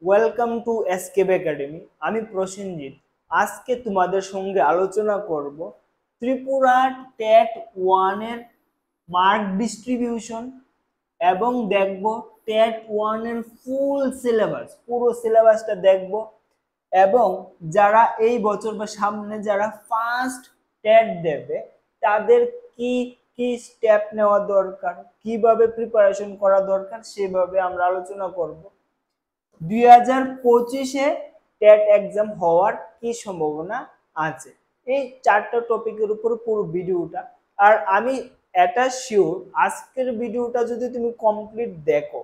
Welcome to এসকেব academy. আমি প্রসেনজিৎ। আজকে তোমাদের সঙ্গে আলোচনা করব ত্রিপুরা টেট ওয়ানের মার্ক ডিস্ট্রিবিউশন এবং দেখব টেট ওয়ানের ফুল সিলেবাস, পুরো সিলেবাসটা দেখব এবং যারা এই বছর বা সামনে যারা ফার্স্ট টেট দেবে তাদের কি কি স্টেপ নেওয়া দরকার, কিভাবে প্রিপারেশন করা দরকার সেভাবে আমরা আলোচনা করব। 2025-এ টেট এক্সাম হওয়ার কি সম্ভাবনা আছে, এই চারটা টপিকের উপর পুরো ভিডিওটা। আর আমি এটা শিওর, আজকের ভিডিওটা যদি তুমি কমপ্লিট দেখো,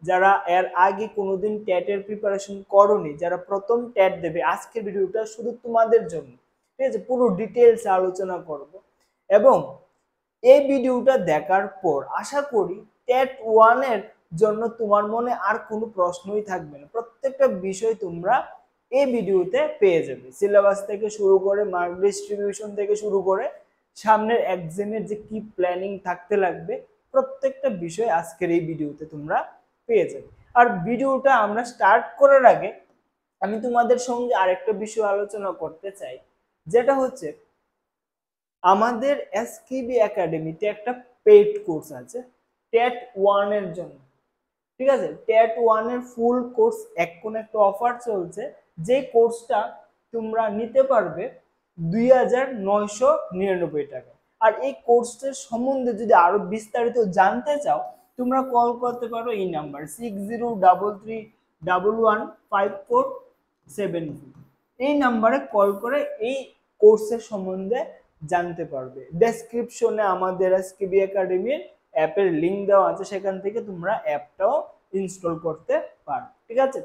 যারা এর আগে কোনোদিন টেটের প্রিপারেশন করোনি, যারা প্রথম টেট দেবে, আজকের ভিডিওটা শুধু তোমাদের জন্য, ঠিক আছে? পুরো ডিটেলস আলোচনা করব এবং এই ভিডিওটা দেখার পর আশা করি টেট ওয়ানের জন্য তোমার মনে আর কোনো প্রশ্নই থাকবে না। প্রত্যেকটা বিষয় তোমরা এই ভিডিওতে পেয়ে যাবে, সিলেবাস থেকে শুরু করে মার্ক ডিস্ট্রিবিউশন থেকে শুরু করে সামনের এক্সামের যে কি প্ল্যানিং থাকতে লাগবে, প্রত্যেকটা বিষয় আজকের এই ভিডিওতে তোমরা পেয়ে যাবে। আর ভিডিওটা আমরা স্টার্ট করার আগে আমি তোমাদের সঙ্গে আরেকটা বিষয় আলোচনা করতে চাই, যেটা হচ্ছে আমাদের এসকেবি একাডেমিতে একটা পেইড কোর্স আছে টেট ওয়ানের জন্য, ঠিক আছে? টেট ওয়ানের ফুল কোর্স এখন একটা অফার চলছে, যে কোর্সটা তোমরা নিতে পারবে 2999 টাকা। আর এই কোর্সটার সম্বন্ধে যদি আরো বিস্তারিত জানতে চাও, তোমরা কল করতে পারো এই নাম্বার 6033115474। এই নাম্বারে কল করে এই কোর্সের সম্বন্ধে জানতে পারবে। ডেসক্রিপশনে আমাদের এসকেবি একাডেমির অ্যাপের লিংক দেওয়া আছে, সেখান থেকে তোমরা অ্যাপটাও ইনস্টল করতে পারো, ঠিক আছে?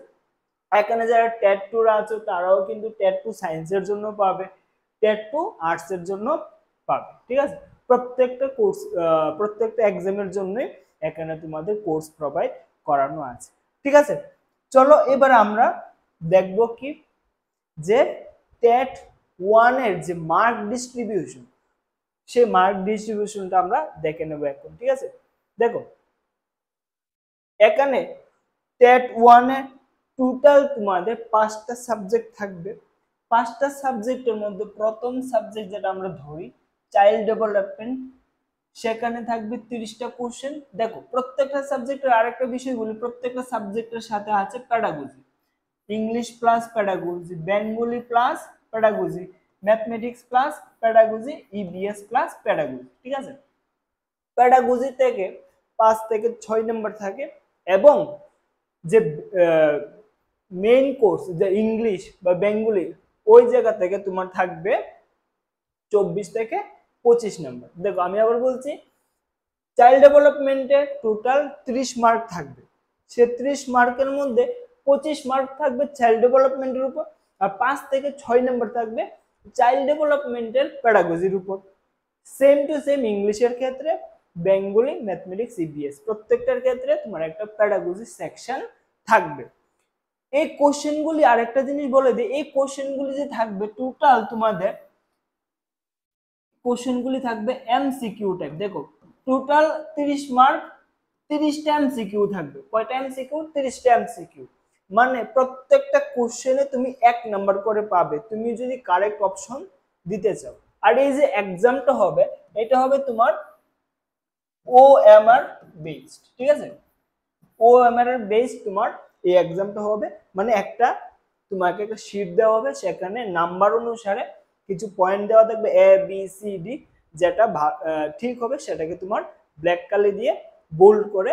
এখানে যারা টেট টুর আছো তারাও কিন্তু টেট টু সায়েন্সের জন্য পাবে, টেট টু আর্টসের জন্য পাবে, ঠিক আছে? প্রত্যেকটা কোর্স, প্রত্যেকটা এক্সামের জন্যই এখানে তোমাদের কোর্স প্রোভাইড করানো আছে, ঠিক আছে? চলো এবার আমরা দেখব কি, যে টেট ওয়ানের যে মার্ক ডিস্ট্রিবিউশন, সেই মার্ক ডিস্ট্রিবিউশনটা আমরা দেখে নেব এখন, ঠিক আছে? দেখো এখানে টেট ওয়ানে টোটাল তোমাদের 5টা সাবজেক্ট থাকবে। 5টা সাবজেক্টের মধ্যে প্রথম সাবজেক্ট যেটা আমরা ধরি চাইল্ড ডেভেলপমেন্ট, সেখানে থাকবে 30টা কোশ্চেন। দেখো প্রত্যেকটা সাবজেক্টের আরেকটা বিষয় বলি, প্রত্যেকটা সাবজেক্টের সাথে আছে pedagogy, English plus pedagogy, Bengali plus pedagogy, mathematics plus pedagogy, EBS plus pedagogy, ঠিক আছে? প্যাডাগজি থেকে 5 থেকে 6 নম্বর থাকে এবং যে মেইন কোর্স যে ইংলিশ বা বেঙ্গলি, ওই জায়গা থেকে তোমার থাকবে 24 থেকে 25 নম্বর। দেখো আমি আবার বলছি, চাইল্ড ডেভেলপমেন্টে টোটাল 30 মার্ক থাকবে, সে 30 মার্কের মধ্যে 25 মার্ক থাকবে চাইল্ড ডেভেলপমেন্টের উপর, আর 5 থেকে 6 নম্বর থাকবে চাইল্ড ডেভেলপমেন্টের প্যাডাগজির উপর। সেম টু সেম ইংলিশের ক্ষেত্রে, বেঙ্গলি, ম্যাথমেটিক্স, ইবিএস প্রত্যেকটার ক্ষেত্রে তোমার একটা প্যাডাগজি সেকশন থাকবে। এই কোশ্চেনগুলি, আরেকটা জিনিস বলে দিই, এই কোশ্চেনগুলি যে থাকবে টোটাল তোমাদের কোশ্চেনগুলি থাকবে এমসিকিউ টাইপ। দেখো টোটাল 30 মার্ক, 30টা এমসিকিউ থাকবে। কয়টা এমসিকিউ? 30টা এমসিকিউ। মানে প্রত্যেকটা কোশ্চেনে তুমি 1 নাম্বার করে পাবে, তুমি যদি কারেক্ট অপশন দিতে চাও। আর এই যে এক্সামটা হবে, এটা হবে তোমার ওএমআর বেসড, ঠিক আছে? ওএমআর এর বেসড তোমার এই এক্সামটা হবে। মানে তোমাকে একটা শীট দেওয়া হবে, সেখানে নাম্বার অনুসারে কিছু পয়েন্ট দেওয়া থাকবে এ বি সি ডি, যেটা ঠিক হবে সেটাকে তোমার ব্ল্যাক কালি দিয়ে বোল্ড করে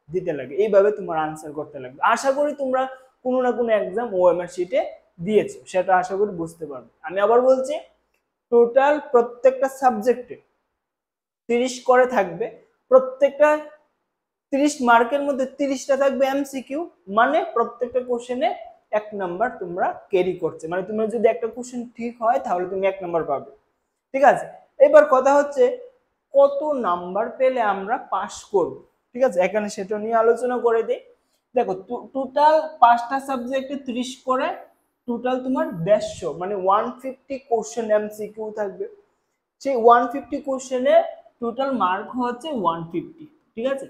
দিতে লাগে, এইভাবে তোমার আনসার করতে লাগবে। আশা করি তোমরা কোনো না কোনো এক্সাম ওএমআর শিটে দিয়েছো, সেটা আশা করি বুঝতে পারবে। আমি আবার বলছি, টোটাল প্রত্যেকটা সাবজেক্টে 30 করে থাকবে, প্রত্যেকটা 30 মার্কের মধ্যে 30টা থাকবে এমসিকিউ, মানে প্রত্যেকটা কোশ্চেনে 1 নাম্বার তোমরা ক্যারি করছে। মানে তুমি যদি একটা কোশ্চেন ঠিক হয় তাহলে তুমি 1 নাম্বার পাবে, ঠিক আছে? এবার কথা হচ্ছে কত নাম্বার পেলে আমরা পাস করব, ঠিক আছে? এখানে সেটা নিয়ে আলোচনা করে দিই। দেখো টোটাল 5টা সাবজেক্টে 30 করে, টোটাল তোমার 150, মানে 150 কোশ্চেন এমসিকিউ থাকবে। সেই 150 কোশ্চেনে টোটাল মার্ক হচ্ছে 150, ঠিক আছে?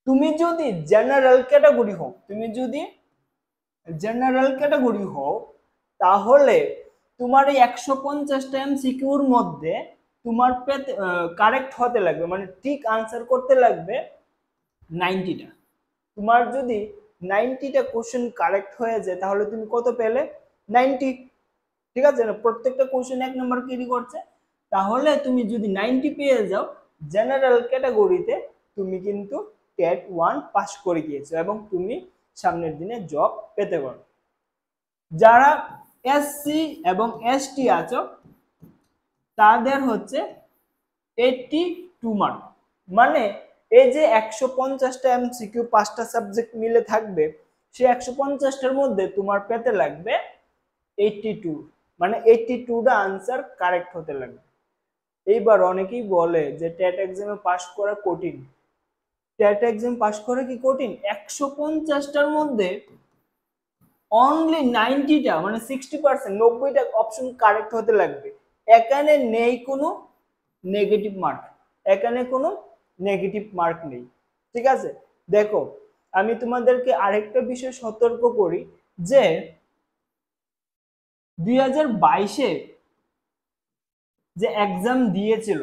তুমি যদি জেনারেল ক্যাটাগরি হও, তুমি যদি জেনারেল ক্যাটাগরি হও, তাহলে তোমার এই 150টা এমসিকিউর মধ্যে তোমার কারেক্ট হতে লাগবে, মানে ঠিক আনসার করতে লাগবে 90টা। তোমার যদি 90টা কোশ্চেন কারেক্ট হয়ে যায় তাহলে তুমি কত পেলে? 90। ঠিক আছে না, প্রত্যেকটা কোশ্চেন 1 নম্বর ক্যারি করছে। তাহলে তুমি যদি 90 পেয়ে যাও জেনারেল ক্যাটাগরিতে, তুমি কিন্তু টেট 1 পাস করে গিয়েছো এবং তুমি সামনের দিনে জব পেতে পারো। যারা এসসি এবং এসটি আছো তাদের হচ্ছে 82 মার্ক, মানে এই যে 150টা এমসিকিউ 5টা সাবজেক্ট মিলে থাকবে, সেই 150টার মধ্যে তোমার পেতে লাগবে 82, মানে 82টা আনসার কারেক্ট হতে লাগবে। এইবার অনেকেই বলে যে টেট এক্সামে পাস করা কঠিন। টেট এক্সাম পাস করা কি কঠিন? 150টার মধ্যে অনলি 90টা, মানে 60%, 90টা অপশন কারেক্ট হতে লাগবে। এখানে নেই কোনো নেগেটিভ মার্ক, এখানে কোনো নেগেটিভ মার্ক নেই। ঠিক আছে, দেখো আমি তোমাদেরকে আরেকটা বিষয় সতর্ক করি যে 2022-এ যে এক্সাম দিয়েছিল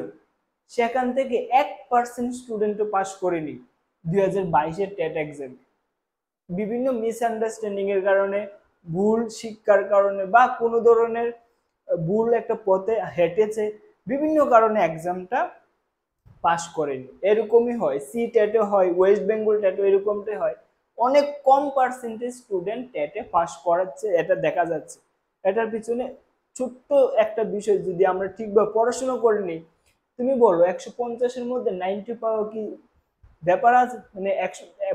সেখান থেকে 1% স্টুডেন্টও পাস করেনি 2022-এর টেট এক্সাম। বিভিন্ন মিসআন্ডারস্ট্যান্ডিং এর কারণে, ভুল শিক্ষার কারণে, বা কোনো ধরনের ভুল একটা পথে হেঁটেছে, বিভিন্ন কারণে এক্সামটা পাস করেনি। এরকমই হয়, সি টেটে হয়, ওয়েস্ট বেঙ্গল টেটে এরকমটাই হয়। অনেক কম পার্সেন্টেজ স্টুডেন্ট টেটে পাস করাচ্ছে, এটা দেখা যাচ্ছে। এটার পিছনে ছোট্ট একটা বিষয়, যদি আমরা ঠিকভাবে পড়াশোনা করে নিই, তুমি বলো 150-এর মধ্যে 90 পাওয়া কি ব্যাপার আছে? মানে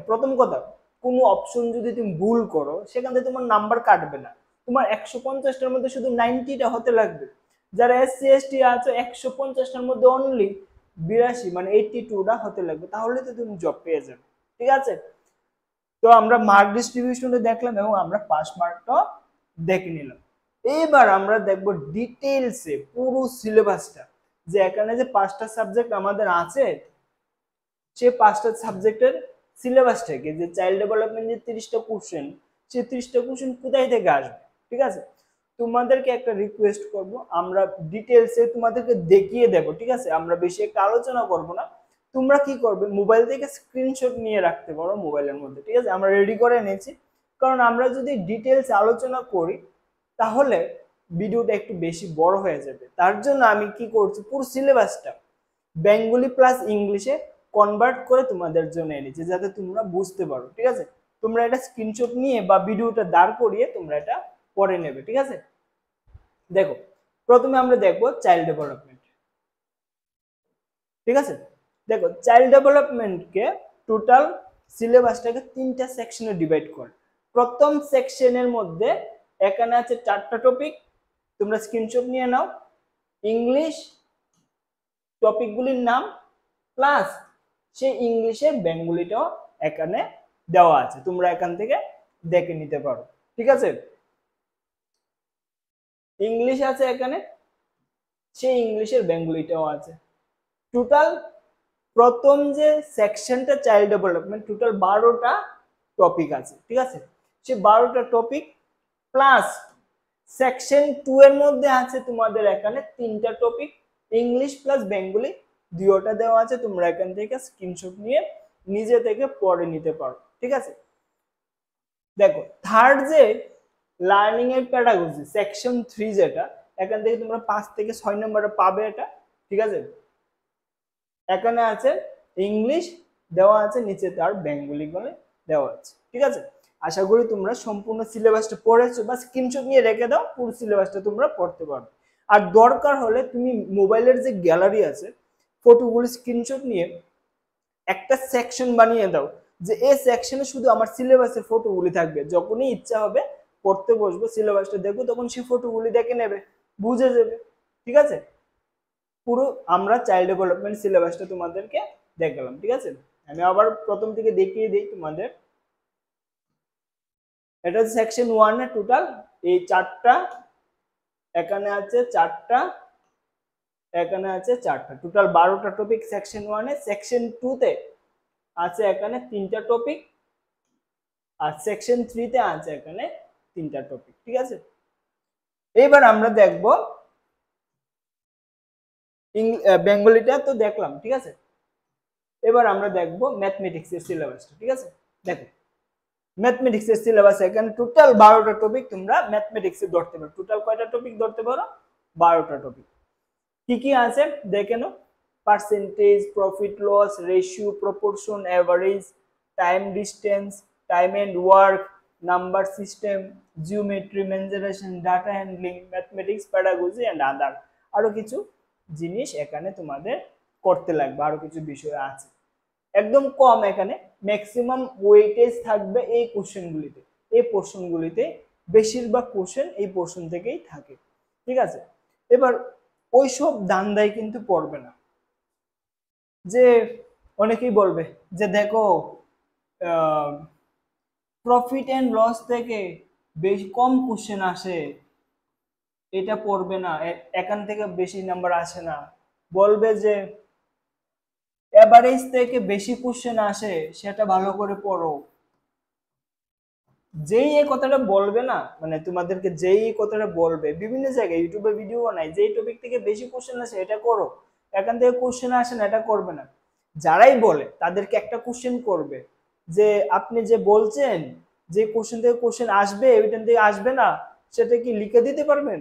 প্রথম কথা, কোনো অপশন যদি তুমি ভুল করো সেখান থেকে তোমার নাম্বার কাটবে না, তোমার 150টার মধ্যে শুধু 90টা হতে লাগবে। যারা এসসি এসটি আছে 150টার মধ্যে অনলি 82, মানে 82টা হতে লাগবে, তাহলে তো তুমি জব পেয়ে যাবে। ঠিক আছে, তো আমরা মার্ক ডিস্ট্রিবিউশনে দেখলাম এবং আমরা পাস মার্কটা দেখে নিলাম। এবার আমরা দেখব ডিটেইলসে পুরো সিলেবাসটা, যে এখানে যে 5টা সাবজেক্ট আমাদের আছে, সে 5টা সাবজেক্টের সিলেবাসটা কি, যে চাইল্ড ডেভেলপমেন্টের 30টা কোশ্চেন, সেই 30টা কোশ্চেন কোথায় থেকে আসবে। ঠিক আছে, তোমাদেরকে একটা রিকোয়েস্ট করব, আমরা ডিটেইলসে তোমাদেরকে দেখিয়ে দেব। ঠিক আছে, আমরা বেশি একটা আলোচনা করব না। তোমরা কি করবে, মোবাইল থেকে স্ক্রিনশট নিয়ে রাখতে পারো মোবাইলের মধ্যে। ঠিক আছে, আমরা রেডি করে নিয়েছি, কারণ আমরা যদি ডিটেইলস আলোচনা করি তাহলে ভিডিওটা একটু বেশি বড় হয়ে যাবে। তার জন্য আমি কি করছি, পুরো সিলেবাসটা বেঙ্গলি প্লাস ইংলিশে কনভার্ট করে তোমাদের জন্য এনেছি, যাতে তোমরা বুঝতে পারো। ঠিক আছে, তোমরা এটা স্ক্রিনশট নিয়ে বা ভিডিওটা দাঁড় করিয়ে তোমরা এটা পড়ে নেবে। ঠিক আছে, দেখো প্রথমে আমরা দেখবো চাইল্ড ডেভেলপমেন্ট। ঠিক আছে, দেখো চাইল্ড ডেভেলপমেন্টকে টোটাল সিলেবাসটাকে 3টা সেকশনে ডিভাইড করে। প্রথম সেকশনের মধ্যে এখানে আছে 4টা টপিক, তোমরা স্ক্রিনশট নিয়ে নাও। ইংলিশ টপিকগুলির নাম প্লাস সেই ইংলিশের বেঙ্গলিটাও এখানে দেওয়া আছে, তোমরা এখান থেকে দেখে নিতে পারো। ঠিক আছে, ইংলিশ আছে এখানে, সেই ইংলিশের বেঙ্গলিটাও আছে। টোটাল প্রথম যে সেকশনটা চাইল্ড ডেভেলপমেন্ট, টোটাল 12টা টপিক আছে। ঠিক আছে, সেই 12টা টপিক প্লাস সেকশন 2 এর মধ্যে আছে তোমাদের এখানে 3টা টপিক, ইংলিশ প্লাস বেঙ্গলি দুটোটা দেওয়া আছে, তোমরা এখান থেকে স্ক্রিনশট নিয়ে নিজে থেকে পড়ে নিতে পারো। ঠিক আছে, দেখো থার্ড যে লার্নিং এর প্যাডাগজি সেকশন 3, যেটা এখান থেকে তোমরা 5 থেকে 6 নম্বরে পাবে এটা। ঠিক আছে, এখানে আছে ইংলিশ দেওয়া আছে, নিচে তার বেঙ্গলি গুলো দেওয়া আছে। ঠিক আছে, আশা করি তোমরা সম্পূর্ণ সিলেবাসটা পড়েছো, বা স্ক্রিনশট নিয়ে রেখে দাও, পুরো সিলেবাসটা তোমরা পড়তে পারবে। আর দরকার হলে তুমি মোবাইলের যে গ্যালারি আছে, ফটোগুলো স্ক্রিনশট নিয়ে একটা সেকশন বানিয়ে দাও, যে এই সেকশনে শুধু আমার সিলেবাসের ফটোগুলি থাকবে, যখনই ইচ্ছা হবে পড়তে বসবো, সিলেবাসটা দেখবো, তখন সেই ফটোগুলি দেখে নেবে, বুঝে যাবে। ঠিক আছে, পুরো আমরা চাইল্ড ডেভেলপমেন্ট সিলেবাসটা তোমাদেরকে দেখালাম। ঠিক আছে, আমি আবার প্রথম থেকে দেখিয়ে দিই তোমাদের। এটা সেকশন 1 এর টোটাল এই 4টা, এখানে আছে 4টা, এখানে আছে 4টা, টোটাল 12টা টপিক সেকশন 1 এ। সেকশন 2 তে আছে এখানে 3টা টপিক, আর সেকশন 3 তে আছে এখানে 3টা টপিক। ঠিক আছে, এবার আমরা দেখব বেঙ্গলিটা তো দেখলাম। ঠিক আছে, এবার আমরা দেখব ম্যাথমেটিক্সের সিলেবাসটা। ঠিক আছে, দেখো ম্যাথমেটিক্সের সিলেবাস এখানে টোটাল 12টা টপিক তোমরা ম্যাথমেটিক্সে ধরতে পারো। টোটাল কয়টা টপিক ধরতে পারো? 12টা টপিক। কি কি আছে দেখে নাও। Percentage, profit loss, ratio, proportion, average, time distance, time and work, number system, geometry, mensuration, data handling, mathematics, pedagogy and other. আরো কিছু জিনিস এখানে তোমাদের করতে লাগবে, আরো কিছু বিষয় আছে। একদম কম, এখানে ম্যাক্সিমাম ওয়েটেজ থাকবে এই কোশ্চেনগুলিতে, এই পোর্শনগুলিতে বেশিরভাগ কোশ্চেন এই পোর্শন থেকেই থাকে। ঠিক আছে, এবার ওইসব দান্দায় কিন্তু পড়বে না। যে অনেকেই বলবে যে দেখো প্রফিট এন্ড লস থেকে বেশি কম কোশ্চেন আসে, এটা পড়বে না, এখান থেকে বেশি নাম্বার আসে না। বলবে যে এভারেজ থেকে বেশি কোশ্চেন আসে, সেটা ভালো করে পড়ো। যেই এই কথাটা বলবে না, মানে তোমাদেরকে যেই এই কথাটা বলবে, বিভিন্ন জায়গায় ইউটিউবে ভিডিও বানায়, যেই টপিক থেকে বেশি কোশ্চেন আসে এটা করো, এখান থেকে কোশ্চেন আসে না এটা করবে না, যারাই বলে তাদেরকে একটা কোশ্চেন করবে যে আপনি যে বলছেন যে কোশ্চেন থেকে কোশ্চেন আসবে ওইখান থেকে আসবে না, সেটা কি লিখে দিতে পারবেন?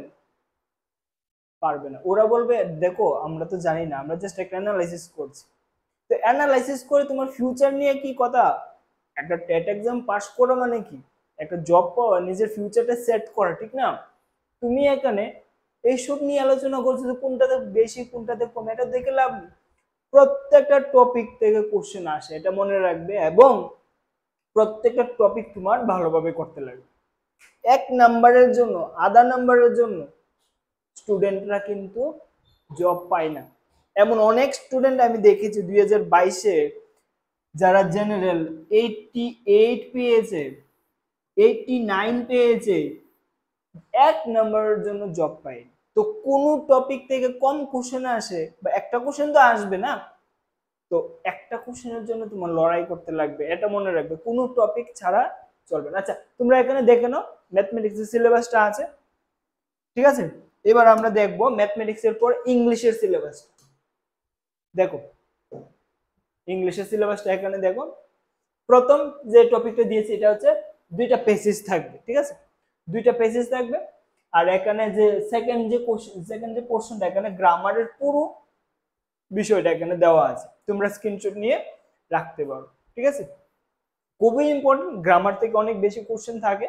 পারবে না। ওরা বলবে দেখো আমরা তো জানি না, আমরা জাস্ট একটা অ্যানালাইসিস করছি। তো অ্যানালাইসিস করে তোমার ফিউচার নিয়ে কি কথা? একটা টেট এক্সাম পাস করা মানে কি? একটা জব পাওয়া, নিজের ফিউচারটা সেট করা, ঠিক না? তুমি এখানে এইসব নিয়ে আলোচনা করছো যে কোনটাতে বেশি কোনটাতে কম, এটা দেখে লাভ নেই। প্রত্যেকটা টপিক থেকে কোশ্চেন আসে, এটা মনে রাখবে, এবং প্রত্যেকটা টপিক তোমার ভালোভাবে করতে লাগবে। 1 নাম্বারের জন্য, আধা নাম্বারের জন্য স্টুডেন্টরা কিন্তু জব পায় না। এমন অনেক স্টুডেন্ট আমি দেখেছি 2022-এ যারা জেনারেল 88 পেয়েছে, 89 পেয়েছে, 1 নাম্বারের জন্য জব পায়। তো কোন টপিক থেকে কম কোশ্চেন আসে, বা একটা কোশ্চেন তো আসবে না, তো একটা কোশ্চেনের জন্য তোমার লড়াই করতে লাগবে, এটা মনে রাখবে, কোনো টপিক ছাড়া চলবে না। আচ্ছা, তোমরা এখানে দেখে নাও ম্যাথমেটিক্সের সিলেবাসটা আছে। ঠিক আছে, এবার আমরা দেখব ম্যাথমেটিক্সের পর ইংলিশের সিলেবাস। দেখো ইংলিশের সিলেবাসটা এখানে দেখো, প্রথম যে টপিকটা দিয়েছি এটা হচ্ছে 2টা পেজেস থাকবে। ঠিক আছে, 2টা পেজেস থাকবে। আর এখানে যে সেকেন্ড যে পোর্শনটা, এখানে গ্রামারের পুরো বিষয়টা এখানে দেওয়া আছে, তোমরা স্ক্রিনশট নিয়ে রাখতে পারো। ঠিক আছে, খুবই ইম্পর্টেন্ট, গ্রামার থেকে অনেক বেশি কোশ্চেন থাকে,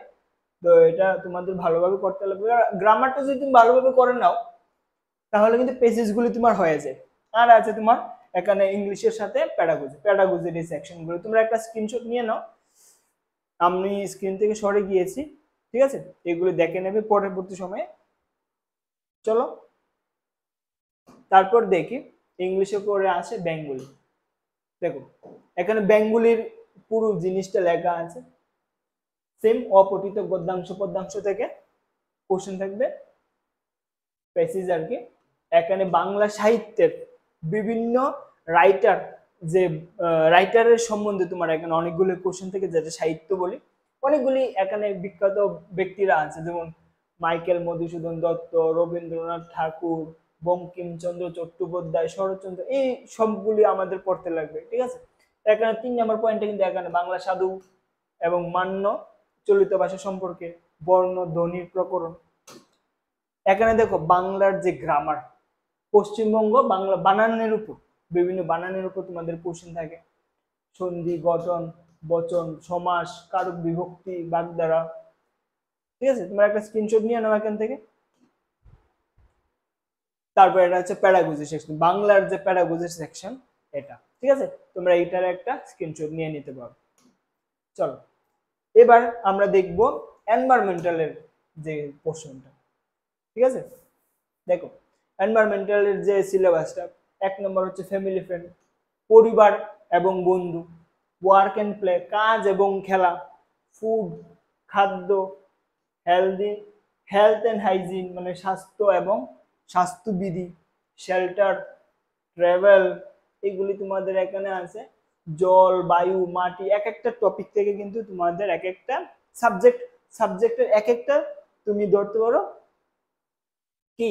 তো এটা তোমাদের ভালোভাবে করতে লাগবে। গ্রামারটা যদি তুমি ভালোভাবে করে নাও তাহলে কিন্তু পেজেস গুলি তোমার হয়ে যায়। আর আছে তোমার এখানে ইংলিশের সাথে প্যাডাগজির এই সেকশনগুলো, তোমরা একটা স্ক্রিনশট নিয়ে নাও। আমি স্ক্রিন থেকে সরে গিয়েছি। ঠিক আছে, এগুলো দেখে নেবে পরবর্তী সময়ে। চলো তারপর দেখি ইংলিশে পরে আসে বেঙ্গলি। দেখো এখানে বেঙ্গলির পুরো জিনিসটা লেখা আছে, সেম অপঠিত গদ্যাংশ পদ্যাংশ থেকে কোশ্চেন থাকবে, প্যাসেজ আর কি। এখানে বাংলা সাহিত্যের বিভিন্ন রাইটার, যে রাইটারের সম্বন্ধে তোমার এখানে অনেকগুলো কোশ্চেন থেকে, যেটা সাহিত্য বলি, অনেকগুলি এখানে বিখ্যাত ব্যক্তিরা আছে, যেমন মাইকেল মধুসূদন দত্ত, রবীন্দ্রনাথ ঠাকুর, বঙ্কিমচন্দ্র চট্টোপাধ্যায়, শরৎচন্দ্র, এই সবগুলি আমাদের পড়তে লাগবে। ঠিক আছে, এখানে 3 নম্বর পয়েন্টে কিন্তু এখানে বাংলা সাধু এবং মান্য চলিত ভাষা সম্পর্কে, বর্ণ ধ্বনির প্রকরণ। এখানে দেখো বাংলার যে গ্রামার, পশ্চিমবঙ্গ বাংলা বানানের উপর, বিভিন্ন বানানের উপর তোমাদের কোশ্চেন থাকে, সন্ধি, গঠন, বচন, সমাস, কারক বিভক্তি, বাগধারা। ঠিক আছে, তোমরা একটা স্ক্রিনশট নিয়ে নাও এখান থেকে। তারপর এটা হচ্ছে প্যাডাগজি সেকশন, বাংলার যে প্যাডাগজি সেকশন এটা। ঠিক আছে, তোমরা এটার একটা স্ক্রিনশট নিয়ে নিতে পারো। চলো এবার আমরা দেখব এনভায়রনমেন্টালের যে পোর্শনটা। ঠিক আছে, দেখো এনভায়রনমেন্টালের যে সিলেবাসটা, 1 নম্বর হচ্ছে ফ্যামিলি ফ্রেন্ড, পরিবার এবং বন্ধু, ওয়ার্ক এন্ড প্লে, কাজ এবং খেলা, ফুড খাদ্য, হেলথ এন্ড হাইজিন মানে স্বাস্থ্য এবং স্বাস্থ্যবিধি, শেল্টার, ট্রাভেল, এগুলি তোমাদের এখানে আছে। জল, বায়ু, মাটি, এক একটা টপিক থেকে কিন্তু তোমাদের এক একটা সাবজেক্টের এক একটা তুমি ধরতে পারো কি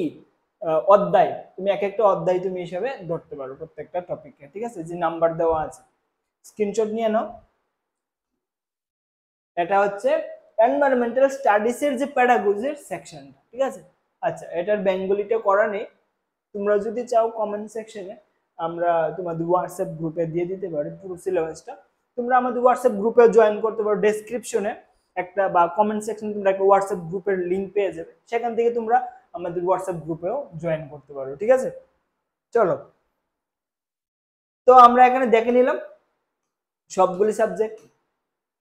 অধ্যায়, তুমি এক একটা অধ্যায় তুমি হিসাবে ধরতে পারো প্রত্যেকটা টপিকে, ঠিক আছে, যে নাম্বার দেওয়া আছে। স্ক্রিনশট নিয়ে নাও। এটা হচ্ছে এনভায়রনমেন্টাল স্টাডিজ এর যে প্যাডাগজির সেকশনটা, ঠিক আছে। আচ্ছা, এটার বেঙ্গলিটা করা নেই, তোমরা যদি চাও কমেন্ট সেকশনে আমরা তোমাদের হোয়াটসঅ্যাপ গ্রুপে দিয়ে দিতে পারি পুরো সিলেবাসটা। তোমরা আমাদের হোয়াটসঅ্যাপ গ্রুপে জয়েন করতে পারো, ডেসক্রিপশনে একটা বা কমেন্ট সেকশনে তোমরা একটা হোয়াটসঅ্যাপ গ্রুপের লিংক পেয়ে যাবে, সেখান থেকে তোমরা আমাদের হোয়াটসঅ্যাপ গ্রুপেও জয়েন করতে পারো, ঠিক আছে। চলো, তো আমরা এখানে দেখে নিলাম সবগুলি সাবজেক্ট,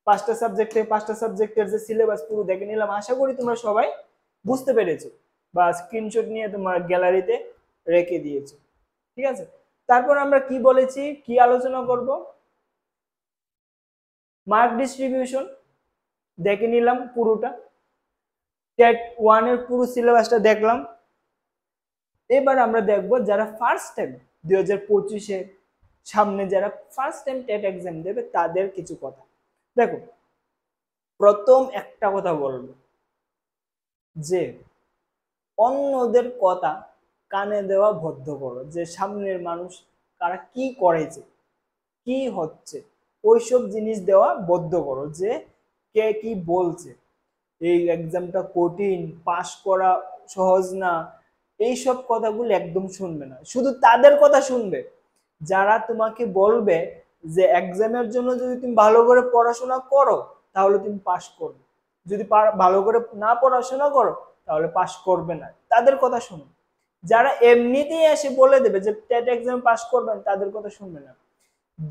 পাঁচটা সাবজেক্টের যে সিলেবাস পুরো দেখে নিলাম। আশা করি তোমরা সবাই বুঝতে পেরেছো বা স্ক্রিনশট নিয়ে তোমার গ্যালারিতে রেখে দিয়েছো, ঠিক আছে। তারপর আমরা কি বলেছি, কি আলোচনা করব, মার্ক ডিস্ট্রিবিউশন দেখে নিলাম পুরোটা, টেট 1 এর পুরো সিলেবাসটা দেখলাম। এবার আমরা দেখব যারা ফার্স্ট টাইম 2025-এ সামনে যারা ফার্স্ট টাইম টেট এক্সাম দেবে তাদের কিছু কথা। দেখো, প্রথম একটা কথা বলবো যে অন্যদের কথা কানে দেওয়া বন্ধ করো, যে সামনের মানুষ কারা কি করেছে কি হচ্ছে ওইসব জিনিস দেওয়া বন্ধ করো, যে কে কি বলছে, এই এক্সামটা কঠিন, পাস করা সহজ না, এইসব কথাগুলো একদম শুনবে না। শুধু তাদের কথা শুনবে যারা তোমাকে বলবে যে এক্সামের জন্য যদি তুমি ভালো করে পড়াশোনা করো তাহলে তুমি পাস করবে, যদি ভালো করে না পড়াশোনা করো তাহলে পাস করবে না, তাদের কথা শুনো। যারা এমনিতেই এসে বলে দেবে যে টেট এক্সাম পাস করবেন তাদের কথা শুনবে না।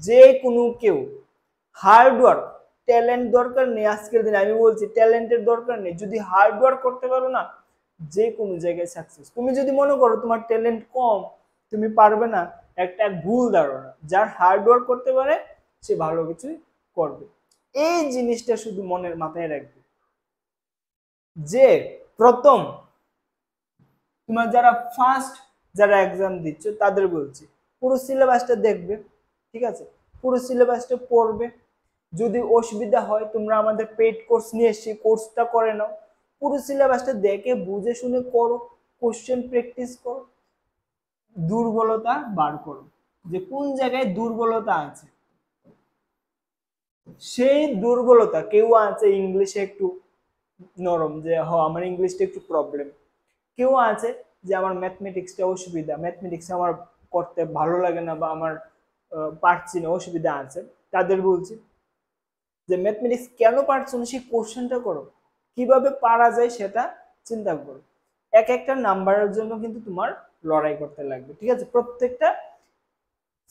যে কোনো কেউ হার্ড ওয়ার্ক, ট্যালেন্ট দরকার নেই, আজকের দিনে আমি বলছি ট্যালেন্টের দরকার নেই, যদি হার্ড ওয়ার্ক করতে পারো না যে কোনো জায়গায় সাকসেস। তুমি যদি মনে করো তোমার ট্যালেন্ট কম তুমি পারবে না, একটা ভুল ধারণা। যার হার্ড ওয়ার্ক করতে পারে সে ভালো কিছুই করবে, এই জিনিসটা শুধু মনের মাথায় রাখবে। যে প্রথম তোমার যারা ফার্স্ট যারা এক্সাম দিচ্ছ তাদের বলছি পুরো সিলেবাসটা দেখবে, ঠিক আছে, পুরো সিলেবাসটা পড়বে। যদি অসুবিধা হয় তোমরা আমাদের পেইড কোর্স নিয়ে এসে কোর্সটা করে নাও, পুরো সিলেবাসটা দেখে বুঝে শুনে করো, কোশ্চেন প্র্যাকটিস করো, দুর্বলতা বার করো, যে কোন জায়গায় দুর্বলতা আছে। সেই দুর্বলতা, কেউ আছে ইংলিশে একটু নরম, যে আমার ইংলিশটা একটু প্রবলেম, কেউ আছে যে আমার ম্যাথমেটিক্সটা অসুবিধা, ম্যাথমেটিক্স আমার করতে ভালো লাগে না বা আমার পারছি না, অসুবিধা আছে, তাদের বলছি যে ম্যাথমেটিক্স কেন পারছো না সেই কোশ্চেনটা করো, কিভাবে পারা যায় সেটা চিন্তা করো। এক একটা নাম্বারের জন্য কিন্তু তোমার লড়াই করতে লাগবে, ঠিক আছে, প্রত্যেকটা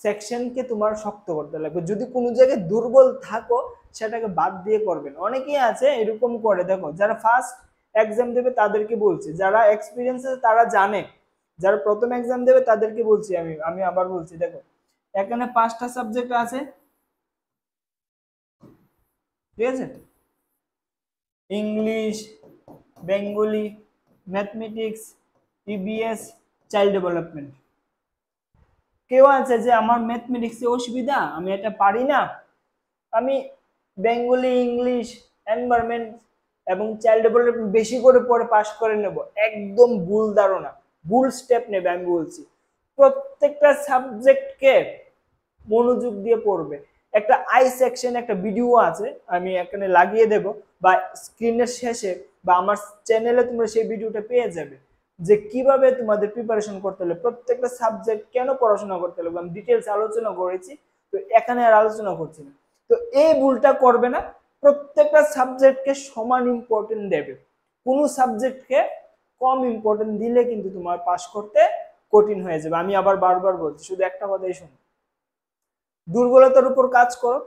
সেকশনকে তোমার শক্ত করতে লাগবে। যদি কোনো জায়গায় দুর্বল থাকো সেটাকে বাদ দিয়ে করবেন। অনেকেই আছে এরকম করে, দেখো যারা ফার্স্ট এক্সাম দেবে তাদেরকে বলছি, যারা এক্সপিরিয়েন্স আছে তারা জানে, যারা প্রথম এক্সাম দেবে তাদেরকে বলছি, আমি আবার বলছি, দেখো এখানে 5টা সাবজেক্ট আছে, ঠিক আছে, English, Bengali, mathematics, EBS, child development. কেউ আছে যে আমার ম্যাথমেটিক্সে অসুবিধা, আমি এটা পারি না, আমি বেঙ্গলি, ইংলিশ, এনভায়রনমেন্ট এবং চাইল্ড ডেভেলপমেন্ট বেশি করে পড়ে পাস করে নেব। একদম ভুল ধারণা, ভুল স্টেপ নেবে। আমি বলছি প্রত্যেকটা সাবজেক্টকে মনোযোগ দিয়ে পড়বে। একটা আই সেকশন একটা ভিডিও আছে, আমি এখানে লাগিয়ে দেব বা স্ক্রিনের শেষে বা আমার চ্যানেলে তোমরা সেই ভিডিওটা পেয়ে যাবে, যে কিভাবে তোমাদের প্রিপারেশন করতে হলে প্রত্যেকটা সাবজেক্ট কেন পড়াশোনা করতে হবে, আমি ডিটেলস আলোচনা করেছি, তো এখানে আর আলোচনা করছি না। তো এই ভুলটা করবে না, প্রত্যেকটা সাবজেক্টকে সমান ইম্পর্টেন্ট দেবে, কোনো সাবজেক্টকে কম ইম্পর্টেন্ট দিলে কিন্তু তোমার পাস করতে কঠিন হয়ে যাবে। আমি আবার বারবার বলছি, শুধু একটা কথাই শোনো, দুর্বলতার উপর কাজ করো,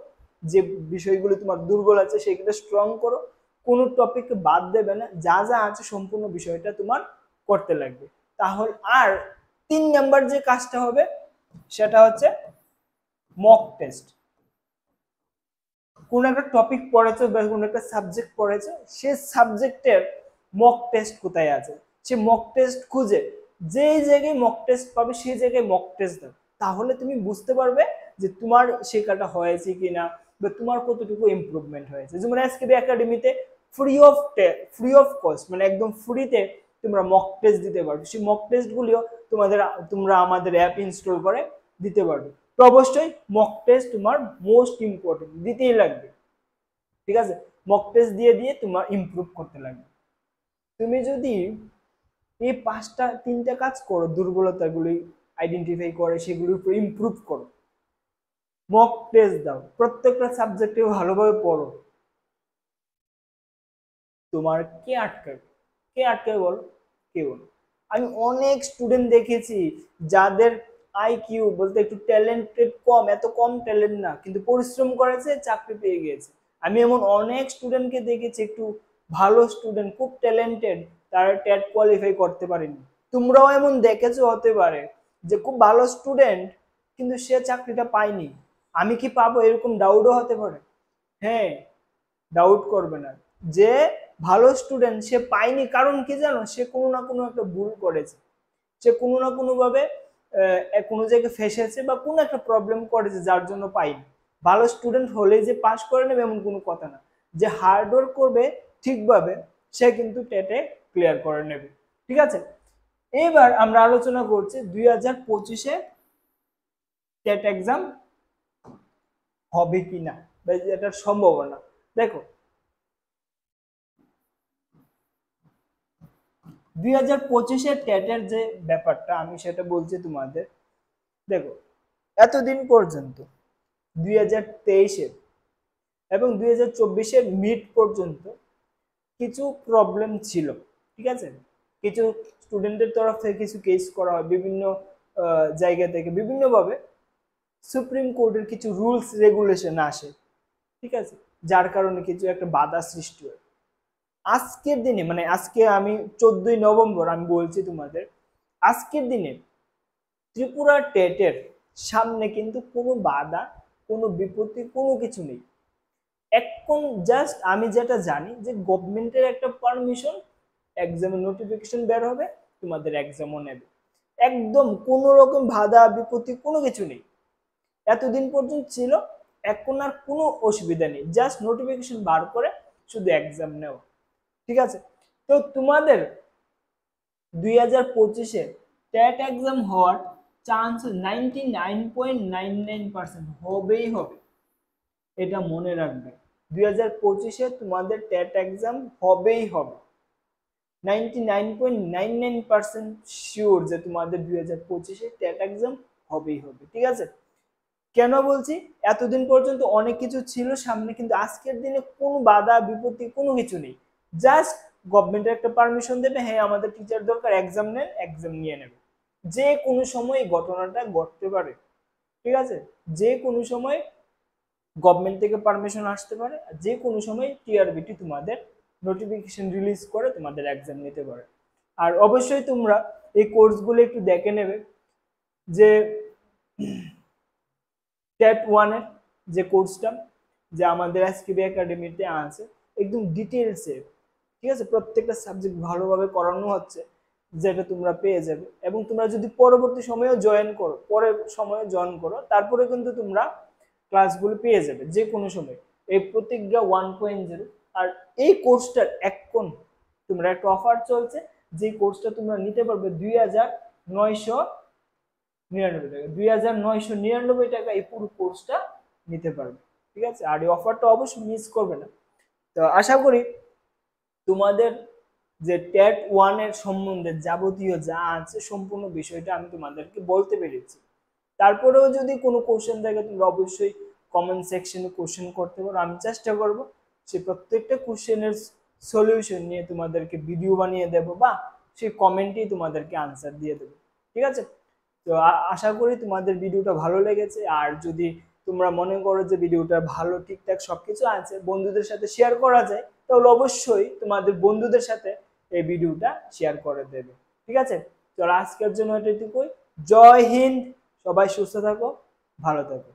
যে বিষয়গুলো তোমার দুর্বল আছে সেগুলো স্ট্রং করো, কোনো টপিককে বাদ দেবে না, যা যা আছে সম্পূর্ণ বিষয়টা তোমার করতে লাগবে। তাহলে আর 3 নাম্বার যে কাজটা হবে সেটা হচ্ছে মক টেস্ট। কোন একটা টপিক পড়েছো বা কোন একটা সাবজেক্ট পড়েছো, সে সাবজেক্টের মক টেস্ট কোথায় আছে সে মক টেস্ট খুঁজে যেই জায়গায় মক টেস্ট পাবে সেই জায়গায় মক টেস্ট দাও, তাহলে তুমি বুঝতে পারবে যে তোমার শেখাটা হয়েছে কিনা বা তোমার কতটুকু ইমপ্রুভমেন্ট হয়েছে। যেমন এসকেবি একাডেমিতে ফ্রি অফ কস্ট মানে একদম ফ্রিতে তোমরা মক টেস্ট দিতে পারবে। সেই মক টেস্টগুলিও তোমরা আমাদের অ্যাপ ইনস্টল করে দিতে পারবে। তো অবশ্যই মক টেস্ট তোমার মোস্ট ইম্পর্টেন্ট, দিতেই লাগবে। ঠিক আছে, মক টেস্ট দিয়ে দিয়ে তোমার ইমপ্রুভ করতে লাগবে। তুমি যদি এই তিনটা কাজ করো, দুর্বলতাগুলি আইডেন্টিফাই করে সেগুলির উপর ইমপ্রুভ করো, মক টেস্ট দাও, প্রত্যেকটা সাবজেক্টে ভালোভাবে পড়ো, তোমার কে আটকাবে বলো? কেউ না। আমি অনেক স্টুডেন্ট দেখেছি যাদের আইকিউ বলতে একটু ট্যালেন্টেড কম, এত কম ট্যালেন্ট না, কিন্তু পরিশ্রম করেছে, চাকরি পেয়ে গিয়েছে। আমি এমন অনেক স্টুডেন্টকে দেখেছি একটু ভালো স্টুডেন্ট, খুব ট্যালেন্টেড, তারা টেট কোয়ালিফাই করতে পারেনি। তোমরাও এমন দেখেছো হতে পারে যে খুব ভালো স্টুডেন্ট কিন্তু সে চাকরিটা পায়নি, আমি কি পাবো, এরকম ডাউটও হতে পারে। হ্যাঁ, ডাউট করবে না, যে ভালো স্টুডেন্ট সে পায়নি, কারণ কি জানো, সে কোনো না কোনো একটা ভুল করেছে, সে কোনো না কোনো ভাবে কোনো জায়গায় ফেসেছে বা কোনো একটা প্রবলেম করেছে যার জন্য পাইনি। ভালো স্টুডেন্ট হলে যে পাস করে নেবে এমন কোনো কথা না, যে হার্ড ওয়ার্ক করবে ঠিকভাবে সে কিন্তু টেটে ক্লিয়ার করে নেবে। ঠিক আছে, এবার আমরা আলোচনা করছি 2025-এ টেট এক্সাম হবে কিনা বা এটার সম্ভাবনা। দেখো 2025-এর টেটের যে ব্যাপারটা আমি সেটা বলছি তোমাদের। দেখো এতদিন পর্যন্ত 2023-এর এবং 2024-এর মিড পর্যন্ত কিছু প্রবলেম ছিল। ঠিক আছে, কিছু স্টুডেন্টের তরফ থেকে কিছু কেস করা হয়, বিভিন্ন জায়গা থেকে বিভিন্নভাবে সুপ্রিম কোর্টের কিছু রুলস রেগুলেশন আসে। ঠিক আছে, যার কারণে কিছু একটা বাধা সৃষ্টি হয়। আজকের দিনে মানে আজকে আমি 14ই নভেম্বর আমি বলছি তোমাদের, আজকের দিনে ত্রিপুরা টেটের সামনে কিন্তু কোনো বাধা, কোনো বিপত্তি, কোনো কিছু নেই। এখন জাস্ট আমি যেটা জানি যে গভর্নমেন্টের একটা পারমিশন, এক্সামের নোটিফিকেশন বের হবে, তোমাদের এক্সামও নেবে, একদম কোনো রকম বাধা বিপত্তি কোনো কিছু নেই। এতদিন পর্যন্ত ছিল, এখন আর কোনো অসুবিধা নেই, জাস্ট নোটিফিকেশন বার করে শুধু এক্সাম নেওয়া। ঠিক আছে, তো তোমাদের 2025-এ টেট এক্সাম হওয়ার চান্স 99.99% হবেই হবে, এটা মনে রাখবে। 2025-এ তোমাদের টেট এক্সাম হবেই হবে, 99.99% শিওর যে তোমাদের 2025-এ টেট এক্সাম হবেই হবে। ঠিক আছে, কেন বলছি, এতদিন পর্যন্ত অনেক কিছু ছিল সামনে, কিন্তু আজকের দিনে কোনো বাধা বিপত্তি কোনো কিছু নেই, জাস্ট গভর্নমেন্টের একটা পারমিশন দেবে, হ্যাঁ আমাদের টিচার দরকার, এক্সাম নেন, এক্সাম নিয়ে নেবে। যে কোনো সময় এই ঘটনাটা ঘটতে পারে। ঠিক আছে, যে কোনো সময় গভর্নমেন্ট থেকে পারমিশন আসতে পারে, যে কোনো সময় টিআরবিটি তোমাদের নোটিফিকেশন রিলিজ করে তোমাদের এক্সাম নিতে পারে। আর অবশ্যই তোমরা এই কোর্সগুলো একটু দেখে নেবে, যে টেট 1-এর যে কোর্সটা যে আমাদের এসকেবি একাডেমিতে আছে, একদম ডিটেলসে, ঠিক আছে, প্রত্যেকটা সাবজেক্ট ভালোভাবে করানো হচ্ছে, যেটা তোমরা পেয়ে যাবে। এবং তোমরা যদি পরবর্তী সময়েও জয়েন করো, তারপরে কিন্তু তোমরা ক্লাসগুলো পেয়ে যাবে যে কোনো সময়, এই প্রতিজ্ঞা 1.0। আর এই কোর্সটার এখন তোমরা একটা অফার চলছে, যে কোর্সটা তোমরা নিতে পারবে 2,999 টাকা এই পুরো কোর্সটা নিতে পারবে। ঠিক আছে, আর এই অফারটা অবশ্যই মিস করবে না। তো আশা করি তোমাদের যে টেট 1-এর সম্বন্ধে যাবতীয় যা আছে সম্পূর্ণ বিষয়টা আমি তোমাদেরকে বলতে পেরেছি। তারপরেও যদি কোনো কোশ্চেন থাকে তোমরা অবশ্যই কমেন্ট সেকশনে কোশ্চেন করতে পারো, আমি চেষ্টা করব সেই প্রত্যেকটা কোশ্চেনের সলিউশন নিয়ে তোমাদেরকে ভিডিও বানিয়ে দেব, বা সেই কমেন্টেই তোমাদেরকে আনসার দিয়ে দেবো। ঠিক আছে, তো আশা করি তোমাদের ভিডিওটা ভালো লেগেছে। আর যদি তোমরা মনে করো যে ভিডিওটা ভালো, ঠিকঠাক সবকিছু আছে, বন্ধুদের সাথে শেয়ার করা যায়, তাহলে অবশ্যই তোমাদের বন্ধুদের সাথে এই ভিডিওটা শেয়ার করে দেবে। ঠিক আছে, চলো আজকের জন্য এটুকুই। জয় হিন্দ, সবাই সুস্থ থাকো, ভালো থাকো।